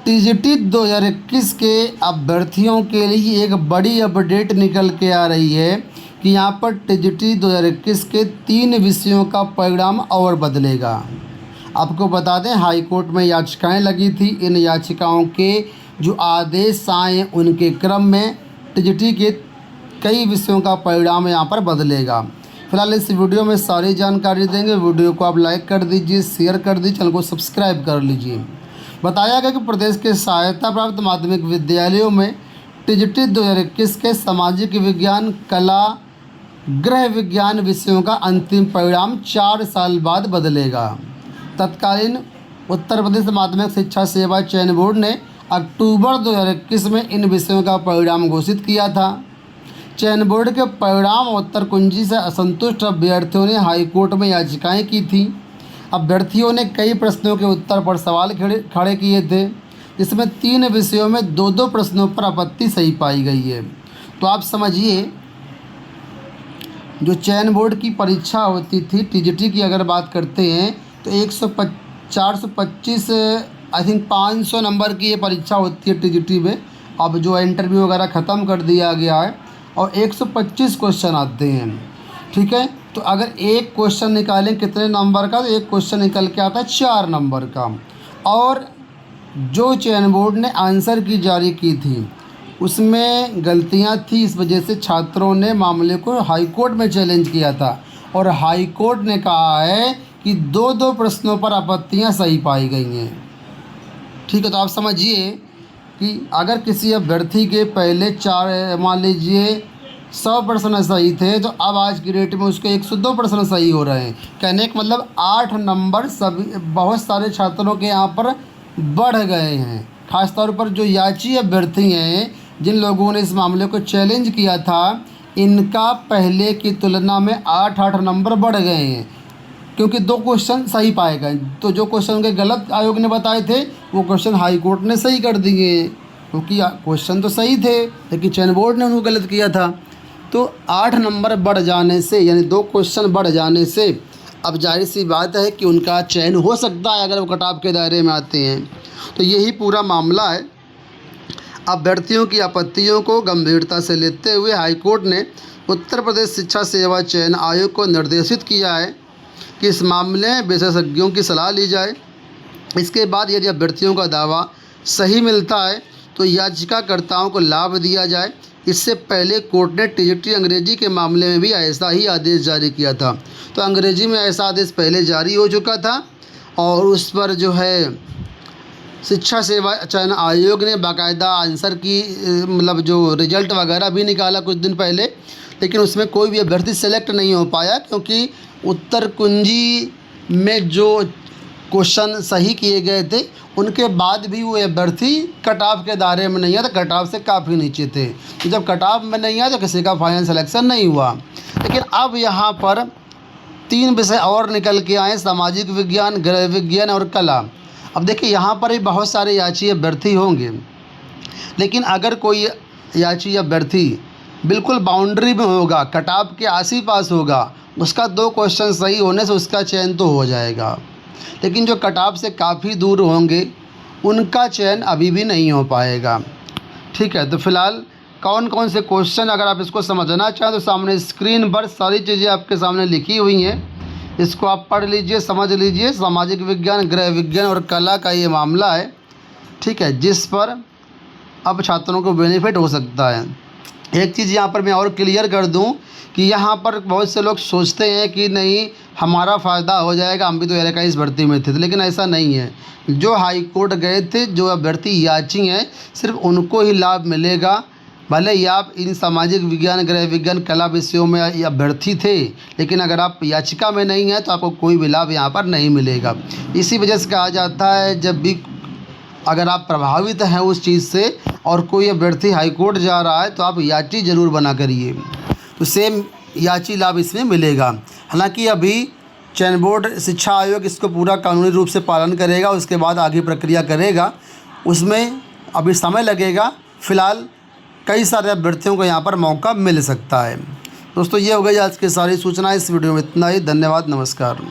TGT 2021 के अभ्यर्थियों के लिए एक बड़ी अपडेट निकल के आ रही है कि यहाँ पर टीजीटी 2021 के 3 विषयों का परिणाम और बदलेगा। आपको बता दें, हाई कोर्ट में याचिकाएं लगी थी। इन याचिकाओं के जो आदेश आए उनके क्रम में टीजीटी के कई विषयों का परिणाम यहाँ पर बदलेगा। फिलहाल इस वीडियो में सारी जानकारी देंगे। वीडियो को आप लाइक कर दीजिए, शेयर कर दीजिए, चैनल को सब्सक्राइब कर लीजिए। बताया गया कि प्रदेश के सहायता प्राप्त माध्यमिक विद्यालयों में टीजीटी 2021 के सामाजिक विज्ञान, कला, गृह विज्ञान विषयों का अंतिम परिणाम 4 साल बाद बदलेगा। तत्कालीन उत्तर प्रदेश माध्यमिक शिक्षा सेवा चयन बोर्ड ने अक्टूबर 2021 में इन विषयों का परिणाम घोषित किया था। चयन बोर्ड के परिणाम उत्तर कुंजी से असंतुष्ट अभ्यर्थियों ने हाईकोर्ट में याचिकाएं की थी। अभ्यर्थियों ने कई प्रश्नों के उत्तर पर सवाल खड़े किए थे, जिसमें 3 विषयों में 2-2 प्रश्नों पर आपत्ति सही पाई गई है। तो आप समझिए, जो चयन बोर्ड की परीक्षा होती थी टीजीटी की अगर बात करते हैं तो 425 आई थिंक 500 नंबर की ये परीक्षा होती है टीजीटी में। अब जो इंटरव्यू वगैरह ख़त्म कर दिया गया है और 125 क्वेश्चन आते हैं, ठीक है। तो अगर एक क्वेश्चन निकालें कितने नंबर का, तो एक क्वेश्चन निकल के आता है 4 नंबर का। और जो चयन बोर्ड ने आंसर की जारी की थी उसमें गलतियां थी, इस वजह से छात्रों ने मामले को हाई कोर्ट में चैलेंज किया था और हाई कोर्ट ने कहा है कि 2-2 प्रश्नों पर आपत्तियां सही पाई गई हैं, ठीक है। तो आप समझिए कि अगर किसी अभ्यर्थी के पहले 4 मान लीजिए 100 प्रश्न सही थे, तो अब आज की डेट में उसके 102 प्रश्न सही हो रहे हैं। कहने का मतलब 8 नंबर सभी बहुत सारे छात्रों के यहाँ पर बढ़ गए हैं। ख़ासतौर पर जो याची अभ्यर्थी हैं, जिन लोगों ने इस मामले को चैलेंज किया था, इनका पहले की तुलना में 8-8 नंबर बढ़ गए हैं, क्योंकि 2 क्वेश्चन सही पाए गए। तो जो क्वेश्चन उनके गलत आयोग ने बताए थे वो क्वेश्चन हाई कोर्ट ने सही कर दिए, क्योंकि क्वेश्चन तो सही थे लेकिन चयन बोर्ड ने उनको गलत किया था। तो 8 नंबर बढ़ जाने से, यानी 2 क्वेश्चन बढ़ जाने से अब जाहिर सी बात है कि उनका चयन हो सकता है अगर वो कट ऑफ के दायरे में आते हैं। तो यही पूरा मामला है। अभ्यर्थियों की आपत्तियों को गंभीरता से लेते हुए हाईकोर्ट ने उत्तर प्रदेश शिक्षा सेवा चयन आयोग को निर्देशित किया है कि इस मामले में विशेषज्ञों की सलाह ली जाए। इसके बाद यदि अभ्यर्थियों का दावा सही मिलता है तो याचिकाकर्ताओं को लाभ दिया जाए। इससे पहले कोर्ट ने टीजीटी अंग्रेजी के मामले में भी ऐसा ही आदेश जारी किया था। तो अंग्रेजी में ऐसा आदेश पहले जारी हो चुका था और उस पर जो है शिक्षा सेवा चयन आयोग ने बाकायदा आंसर की मतलब जो रिजल्ट वगैरह भी निकाला कुछ दिन पहले, लेकिन उसमें कोई भी अभ्यर्थी सेलेक्ट नहीं हो पाया, क्योंकि उत्तर कुंजी में जो क्वेश्चन सही किए गए थे उनके बाद भी वो अभ्यर्थी कट ऑफ के दायरे में नहीं आया, तो कट ऑफ से काफ़ी नीचे थे। तो जब कट ऑफ में नहीं आया तो किसी का फाइनल सिलेक्शन नहीं हुआ। लेकिन अब यहाँ पर 3 विषय और निकल के आए, सामाजिक विज्ञान, गृह विज्ञान और कला। अब देखिए, यहाँ पर भी बहुत सारे याची अभ्यर्थी होंगे, लेकिन अगर कोई याची अभ्यर्थी बिल्कुल बाउंड्री में होगा, कट ऑफ के आस ही पास होगा, उसका 2 क्वेश्चन सही होने से उसका चयन तो हो जाएगा। लेकिन जो कट ऑफ से काफ़ी दूर होंगे उनका चयन अभी भी नहीं हो पाएगा, ठीक है। तो फिलहाल कौन कौन से क्वेश्चन, अगर आप इसको समझना चाहें तो सामने स्क्रीन पर सारी चीज़ें आपके सामने लिखी हुई हैं, इसको आप पढ़ लीजिए, समझ लीजिए। सामाजिक विज्ञान, गृह विज्ञान और कला का ये मामला है, ठीक है, जिस पर अब छात्रों को बेनिफिट हो सकता है। एक चीज़ यहाँ पर मैं और क्लियर कर दूँ कि यहाँ पर बहुत से लोग सोचते हैं कि नहीं हमारा फ़ायदा हो जाएगा, हम भी तो एयर इस भर्ती में थे, लेकिन ऐसा नहीं है। जो हाई कोर्ट गए थे, जो अभ्यर्थी याची हैं, सिर्फ उनको ही लाभ मिलेगा। भले ही आप इन सामाजिक विज्ञान, गृह विज्ञान, कला विषयों में अभ्यर्थी थे, लेकिन अगर आप याचिका में नहीं हैं तो आपको कोई भी लाभ यहाँ पर नहीं मिलेगा। इसी वजह से कहा जाता है, जब भी अगर आप प्रभावित हैं उस चीज़ से और कोई अभ्यर्थी हाई कोर्ट जा रहा है तो आप याची ज़रूर बना करिए, तो सेम याची लाभ इसमें मिलेगा। हालांकि अभी चयन बोर्ड, शिक्षा आयोग इसको पूरा कानूनी रूप से पालन करेगा, उसके बाद आगे प्रक्रिया करेगा, उसमें अभी समय लगेगा। फ़िलहाल कई सारे अभ्यर्थियों को यहाँ पर मौका मिल सकता है। दोस्तों, ये हो गई आज की सारी सूचनाएं। इस वीडियो में इतना ही। धन्यवाद, नमस्कार।